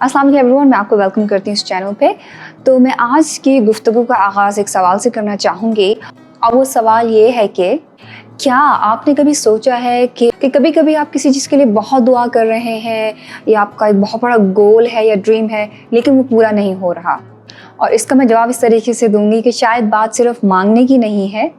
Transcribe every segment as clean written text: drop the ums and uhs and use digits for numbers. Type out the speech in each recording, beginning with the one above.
अस्सलाम वालेकुम एवरीवन, मैं आपको वेलकम करती हूँ इस चैनल पे। तो मैं आज की गुफ्तगू का आगाज़ एक सवाल से करना चाहूँगी और वो सवाल ये है कि क्या आपने कभी सोचा है कि कभी कभी आप किसी चीज़ के लिए बहुत दुआ कर रहे हैं या आपका एक बहुत बड़ा गोल है या ड्रीम है लेकिन वो पूरा नहीं हो रहा। और इसका मैं जवाब इस तरीके से दूंगी कि शायद बात सिर्फ मांगने की नहीं है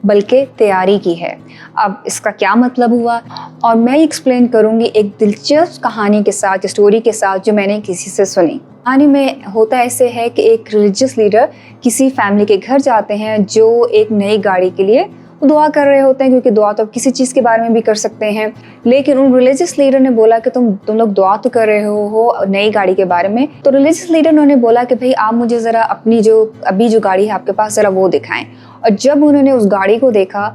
बल्कि तैयारी की है। अब इसका क्या मतलब हुआ और मैं एक्सप्लेन करूंगी एक दिलचस्प कहानी के साथ, स्टोरी के साथ जो मैंने किसी से सुनी। कहानी में होता ऐसे है कि एक रिलीजियस लीडर किसी फैमिली के घर जाते हैं जो एक नई गाड़ी के लिए दुआ कर रहे होते हैं, क्योंकि दुआ तो किसी चीज़ के बारे में भी कर सकते हैं। लेकिन उन रिलीजियस लीडर ने बोला कि तुम लोग दुआ तो कर रहे हो नई गाड़ी के बारे में। तो रिलीजियस लीडर ने बोला कि भाई आप मुझे ज़रा अपनी अभी जो गाड़ी है आपके पास ज़रा वो दिखाएं। और जब उन्होंने उस गाड़ी को देखा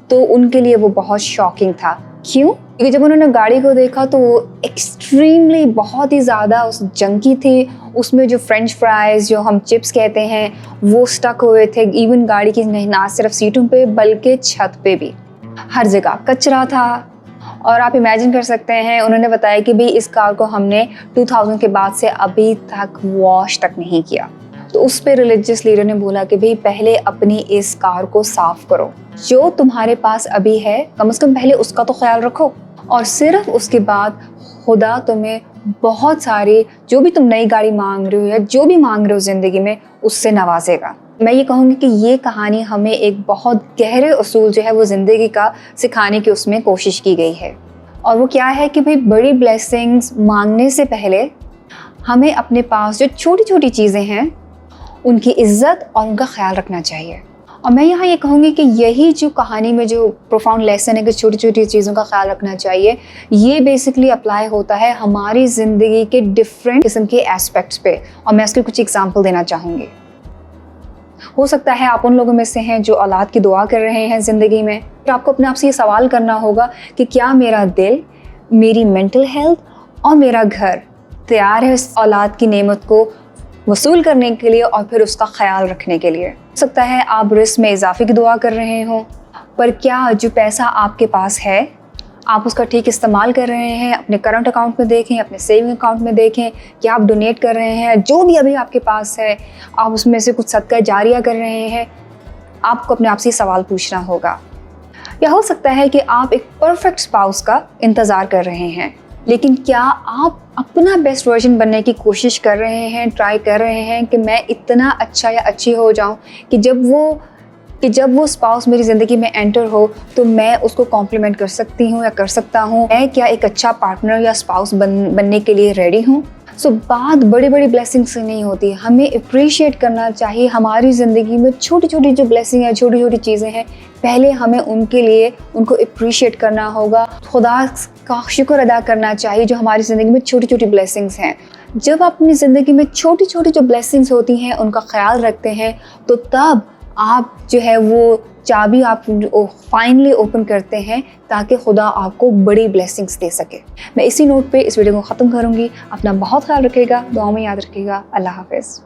तो उनके लिए वो बहुत शॉकिंग था। क्यों? क्योंकि जब उन्होंने गाड़ी को देखा तो वो एक्सट्रीमली बहुत ही ज़्यादा उस जंकी थी। उसमें जो फ्रेंच फ्राइज़ जो हम चिप्स कहते हैं वो स्टक हुए थे। इवन गाड़ी की नहीं, ना सिर्फ सीटों पे बल्कि छत पे भी हर जगह कचरा था। और आप इमेजिन कर सकते हैं, उन्होंने बताया कि भाई इस कार को हमने 2000 के बाद से अभी तक वॉश तक नहीं किया। तो उस पे रिलीजियस लीडर ने बोला कि भाई पहले अपनी इस कार को साफ करो, जो तुम्हारे पास अभी है कम से कम पहले उसका तो ख्याल रखो और सिर्फ उसके बाद खुदा तुम्हें बहुत सारी जो भी तुम नई गाड़ी मांग रहे हो या जो भी मांग रहे हो ज़िंदगी में उससे नवाजेगा। मैं ये कहूँगी कि ये कहानी हमें एक बहुत गहरे उसूल जो है वो ज़िंदगी का सिखाने की उसमें कोशिश की गई है। और वो क्या है कि भाई बड़ी ब्लेसिंग्स मांगने से पहले हमें अपने पास जो छोटी छोटी चीज़ें हैं उनकी इज्जत और उनका ख्याल रखना चाहिए। और मैं यहाँ ये कहूँगी कि यही जो कहानी में जो प्रोफाउंड लेसन है कि छोटी छोटी चीज़ों का ख्याल रखना चाहिए, ये बेसिकली अप्लाई होता है हमारी ज़िंदगी के डिफरेंट किस्म के एस्पेक्ट्स पे। और मैं उसके कुछ एग्जांपल देना चाहूँगी। हो सकता है आप उन लोगों में से हैं जो औलाद की दुआ कर रहे हैं ज़िंदगी में। तो आपको अपने आप से ये सवाल करना होगा कि क्या मेरा दिल, मेरी मेंटल हेल्थ और मेरा घर तैयार है इस औलाद की नेमत को वसूल करने के लिए और फिर उसका ख्याल रखने के लिए। हो सकता है आप रिस्क में इजाफे की दुआ कर रहे हो, पर क्या जो पैसा आपके पास है आप उसका ठीक इस्तेमाल कर रहे हैं? अपने करंट अकाउंट में देखें, अपने सेविंग अकाउंट में देखें कि आप डोनेट कर रहे हैं, जो भी अभी आपके पास है आप उसमें से कुछ सदका जारिया कर रहे हैं। आपको अपने आप से सवाल पूछना होगा। या हो सकता है कि आप एक परफेक्ट स्पाउस का इंतज़ार कर रहे हैं, लेकिन क्या आप अपना बेस्ट वर्जन बनने की कोशिश कर रहे हैं, ट्राई कर रहे हैं कि मैं इतना अच्छा या अच्छी हो जाऊं कि जब वो स्पाउस मेरी ज़िंदगी में एंटर हो तो मैं उसको कॉम्प्लीमेंट कर सकती हूँ या कर सकता हूँ? मैं क्या एक अच्छा पार्टनर या स्पाउस बनने के लिए रेडी हूँ? बात बड़ी बड़ी ब्लेसिंग से नहीं होती। हमें अप्रिशिएट करना चाहिए हमारी ज़िंदगी में छोटी छोटी जो ब्लेसिंग है, छोटी छोटी चीज़ें हैं, पहले हमें उनके लिए उनको अप्रिशिएट करना होगा। खुदा का शुक्र अदा करना चाहिए जो हमारी ज़िंदगी में छोटी छोटी ब्लेसिंग्स हैं। जब आप अपनी ज़िंदगी में छोटी छोटी जो ब्लेसिंग्स होती हैं उनका ख्याल रखते हैं तो तब आप जो है वो चाबी आप फाइनली ओपन करते हैं ताकि खुदा आपको बड़ी ब्लेसिंग्स दे सके। मैं इसी नोट पे इस वीडियो को ख़त्म करूँगी। अपना बहुत ख्याल रखिएगा, दुआ में याद रखिएगा। अल्लाह हाफ़िज़।